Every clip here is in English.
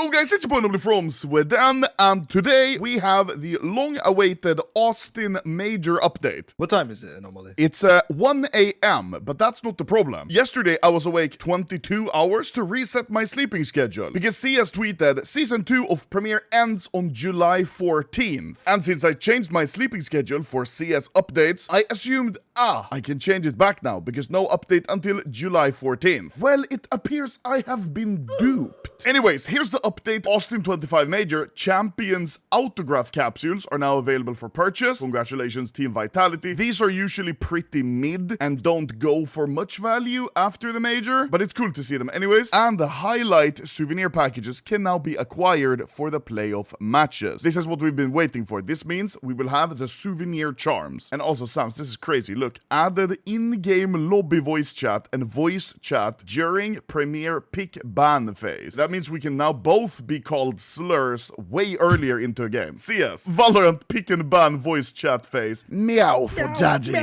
Hello guys, it's your boy from Sweden, and today we have the long-awaited Austin Major update. What time is it normally? It's 1 a.m., but that's not the problem. Yesterday I was awake 22 hours to reset my sleeping schedule, because CS tweeted Season 2 of Premiere ends on July 14th. And since I changed my sleeping schedule for CS updates, I assumed, I can change it back now, because no update until July 14th. Well, it appears I have been duped. Anyways, here's the update. Austin 25 Major Champions autograph capsules are now available for purchase. Congratulations, Team Vitality. These are usually pretty mid and don't go for much value after the Major, but it's cool to see them anyways. And the highlight souvenir packages can now be acquired for the playoff matches. This is what we've been waiting for. This means we will have the Souvenir Charms. And also, Sams, this is crazy. Look, added in-game lobby voice chat and voice chat during Premiere pick ban phase. That means we can now both be called slurs way earlier into a game. CS, Valorant pick and ban voice chat phase. Meow for daddy.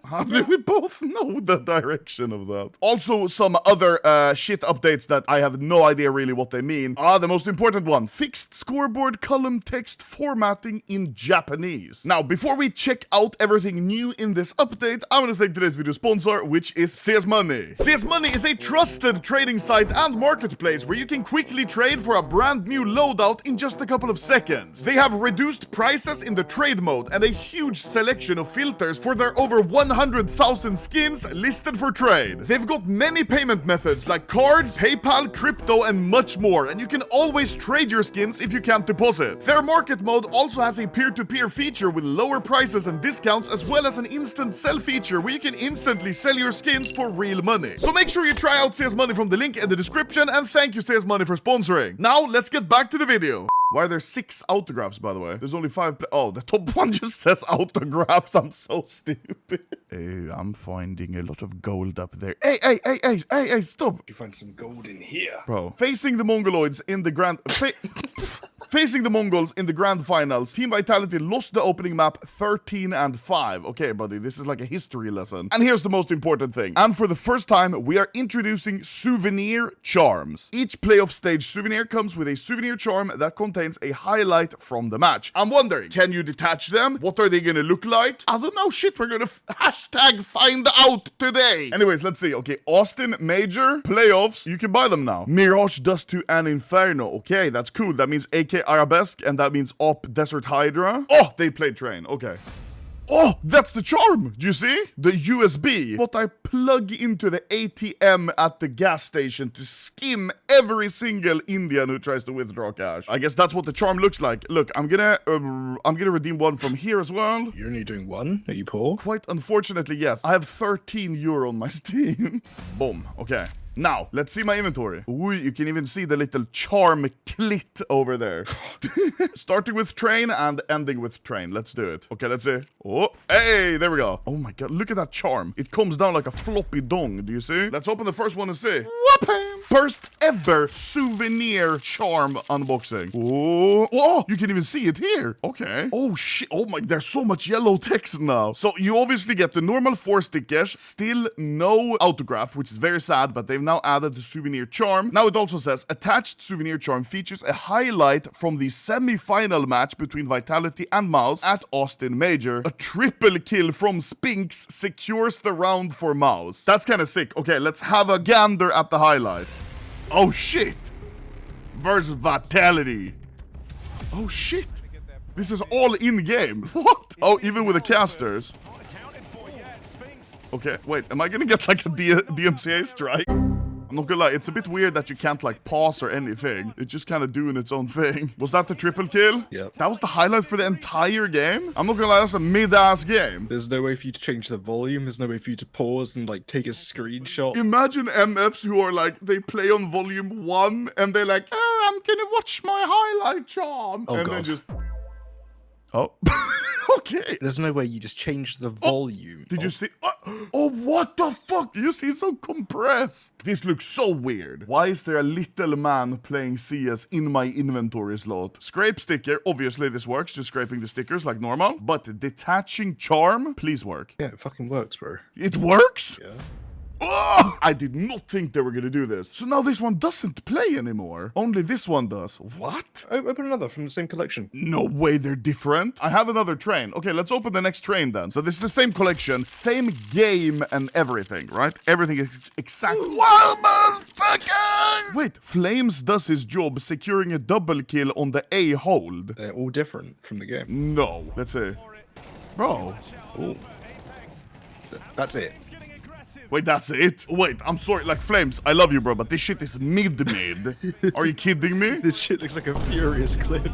How do we both know the direction of that? Also, some other shit updates that I have no idea really what they mean. The most important one. Fixed scoreboard column text formatting in Japanese. Now, before we check out everything new in this update, I'm gonna thank today's video sponsor, which is CS Money. CS Money is a trusted trading site and marketplace where you can quickly trade for a brand new loadout in just a couple of seconds. They have reduced prices in the trade mode and a huge selection of filters for their over 100,000 skins listed for trade. They've got many payment methods like cards, PayPal, crypto, and much more, and you can always trade your skins if you can't deposit. Their market mode also has a peer-to-peer feature with lower prices and discounts, as well as an instant sell feature where you can instantly sell your skins for real money. So make sure you try out CS Money from the link in the description, and thank you CS Money for sponsoring. Now let's get back to the video. Why are there 6 autographs, by the way? There's only 5 oh, the top one just says autographs. I'm so stupid. Hey, I'm finding a lot of gold up there. Hey, stop. You find some gold in here. Bro. Facing the Mongoloids in the grand... Facing the Mongols in the grand finals, Team Vitality lost the opening map 13-5. Okay, buddy, this is like a history lesson. And here's the most important thing. And for the first time, we are introducing Souvenir Charms. Each playoff stage souvenir comes with a souvenir charm that contains a highlight from the match. I'm wondering, can you detach them? What are they gonna look like? I don't know, shit, we're gonna hashtag find out today. Anyways, let's see. Okay, Austin Major playoffs, you can buy them now. Mirage Dust to an Inferno. Okay, that's cool. That means AK Arabesque, and that means Op Desert Hydra. Oh, they played Train. Okay. Oh, that's the charm! Do you see? The USB. What I plug into the ATM at the gas station to skim every single Indian who tries to withdraw cash. I guess that's what the charm looks like. Look, I'm gonna redeem one from here as well. You're only doing one? Are you poor? Quite unfortunately, yes. I have 13 euro on my Steam. Boom. Okay. Now, let's see my inventory. Ooh, you can even see the little charm clit over there. Starting with Train and ending with Train. Let's do it. Okay, let's see. Oh, hey, there we go. Oh my god, look at that charm. It comes down like a floppy dong. Do you see? Let's open the first one and see. Whoopin! First ever Souvenir Charm unboxing. Oh, you can even see it here. Okay. Oh shit. Oh my, there's so much yellow text now. So you obviously get the normal 4 stickers. Still no autograph, which is very sad, but they've now added the Souvenir Charm. Now it also says, attached Souvenir Charm features a highlight from the semi-final match between Vitality and Mouse at Austin Major. A triple kill from Spinks secures the round for Mouse. That's kind of sick. Okay, let's have a gander at the highlight. Oh shit. Versus Vitality. Oh shit. This is all in-game. What? Oh, even with the casters. Okay, wait, am I gonna get like a DMCA strike? I'm not gonna lie, it's a bit weird that you can't like pause or anything. It's just kind of doing its own thing. Was that the triple kill? Yep. That was the highlight for the entire game? I'm not gonna lie, that's a mid-ass game. There's no way for you to change the volume. There's no way for you to pause and like take a screenshot. Imagine MFs who are like, they play on volume 1 and they're like, oh, I'm gonna watch my highlight charm. Oh, and God. then just... Oh. Okay. There's no way you just change the volume. Did you see? Oh, what the fuck? You see, so compressed. This looks so weird. Why is there a little man playing CS in my inventory slot? Scrape sticker. Obviously, this works. Just scraping the stickers like normal. But detaching charm, please work. Yeah, it fucking works, bro. It works? Yeah. Oh, I did not think they were gonna do this. So now this one doesn't play anymore. Only this one does. What? Open another from the same collection. No way they're different. I have another train. Okay, let's open the next train then. So this is the same collection, same game and everything, right? Everything is exact. Wow, motherfucker! Wait, Flames does his job securing a double kill on the A hold. They're all different from the game. No. Let's see. Bro. Ooh. That's it. Wait, that's it? Wait, I'm sorry, like Flames, I love you, bro, but this shit is mid. Are you kidding me? This shit looks like a furious clip.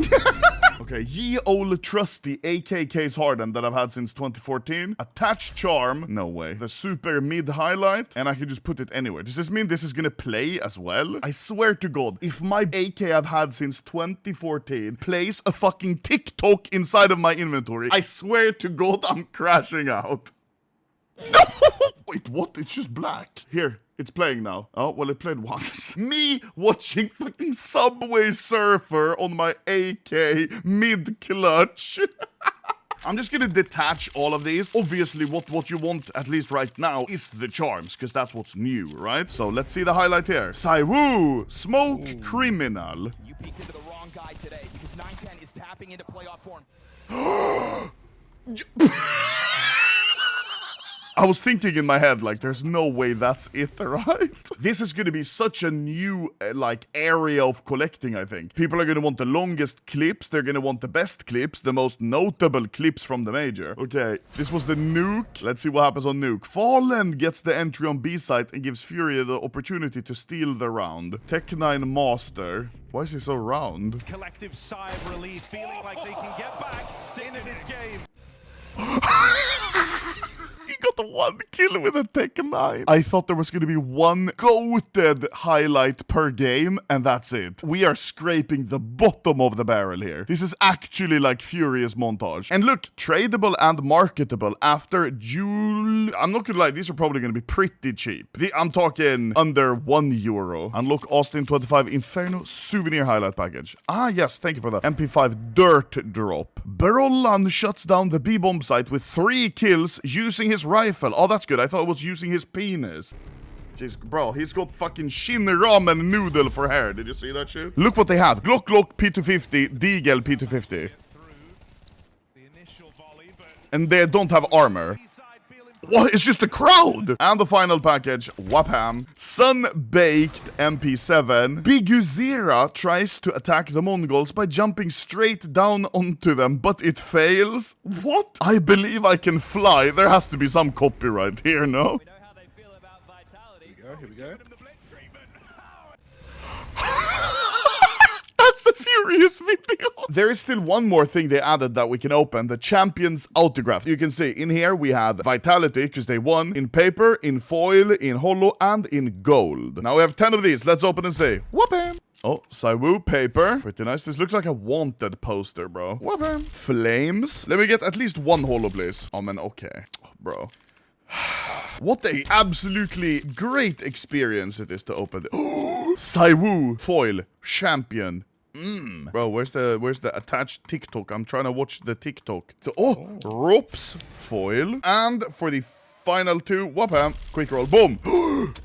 Okay, ye old trusty AKK's Harden that I've had since 2014. Attached Charm. No way. The super mid highlight. And I can just put it anywhere. Does this mean this is gonna play as well? I swear to God, if my AK I've had since 2014 plays a fucking TikTok inside of my inventory, I swear to God I'm crashing out. No! Wait, what? It's just black. Here, it's playing now. Oh, well, it played once. Me watching fucking Subway Surfer on my AK mid-clutch. I'm just gonna detach all of these. Obviously, what you want, at least right now, is the charms, because that's what's new, right? So, let's see the highlight here. Saiwoo, Smoke Criminal. You peeked into the wrong guy today, because 910 is tapping into playoff form. I was thinking in my head, like, there's no way that's it, right? This is gonna be such a new, like, area of collecting, I think. People are gonna want the longest clips, they're gonna want the best clips, the most notable clips from the major. Okay, this was the nuke. Let's see what happens on nuke. Fallen gets the entry on B site and gives Fury the opportunity to steal the round. Tech9 Master. Why is he so round? Collective sigh of relief, feeling like they can get back into this game. He got the one kill with a Tech9. I thought there was going to be one goated highlight per game, and that's it. We are scraping the bottom of the barrel here. This is actually like furious montage. And look, tradable and marketable after Jule. I'm not gonna lie, these are probably going to be pretty cheap. I'm talking under €1. Unlock Austin 25 Inferno Souvenir Highlight Package. Ah, yes, thank you for that. MP5 Dirt Drop. Barollan shuts down the B-bomb site with 3 kills using his rifle. Oh, that's good. I thought it was using his penis. Jeez, bro, he's got fucking shin ramen noodle for hair. Did you see that shit? Look what they have. Glock P250, Deagle P250. And they don't have armor. What? It's just a crowd! And the final package, Wapam. Sun-baked MP7. Biguzera tries to attack the Mongols by jumping straight down onto them, but it fails. What? I believe I can fly. There has to be some copyright here, no? We know how they feel about vitality. Here we go. That's a furious video. There is still one more thing they added that we can open, the Champion's Autograph. You can see in here we have Vitality, because they won in paper, in foil, in holo, and in gold. Now we have 10 of these. Let's open and see. Whoopam. Oh, Saiwoo paper. Pretty nice. This looks like a wanted poster, bro. Whoopam. Flames. Let me get at least one holo, please. Oh, man, okay. Oh, bro. What a absolutely great experience it is to open it. Saiwoo foil champion. Bro, where's the attached TikTok? I'm trying to watch the TikTok. So, ropes foil, and for the final 2, whapam, quick roll, boom.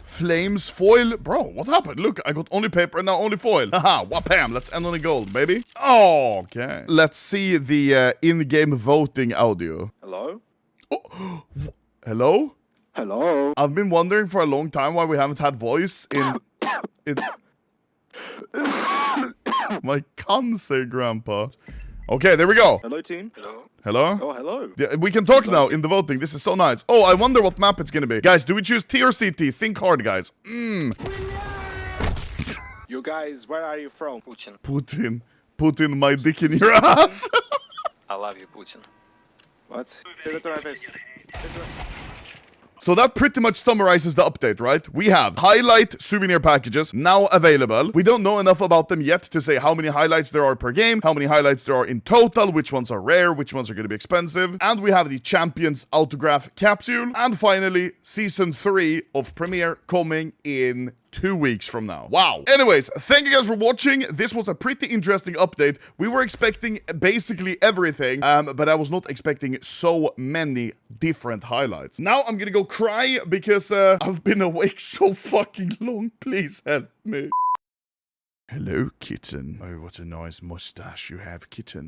Flames foil. Bro, what happened? Look, I got only paper and now only foil. Haha, whapam, let's end on the gold, baby. Oh, okay. Let's see the in-game voting audio. Hello? Oh, hello? Hello? I've been wondering for a long time why we haven't had voice in... My cancer, Grandpa. Okay, there we go. Hello, team. Hello. Hello? Oh, hello. Yeah, we can talk now in the voting. This is so nice. Oh, I wonder what map it's gonna be. Guys, do we choose T or CT? Think hard, guys. You guys, where are you from? Putin. Putin, my dick in your ass. I love you, Putin. What? Say that to my face. So that pretty much summarizes the update, right? We have highlight souvenir packages now available. We don't know enough about them yet to say how many highlights there are per game, how many highlights there are in total, which ones are rare, which ones are going to be expensive. And we have the Champions Autograph Capsule. And finally, Season 3 of Premiere coming in 2 weeks from now. Wow. Anyways, thank you guys for watching. This was a pretty interesting update. We were expecting basically everything, but I was not expecting so many different highlights. Now I'm gonna go cry because I've been awake so fucking long. Please help me. Hello, kitten. Oh, what a nice mustache you have, kitten.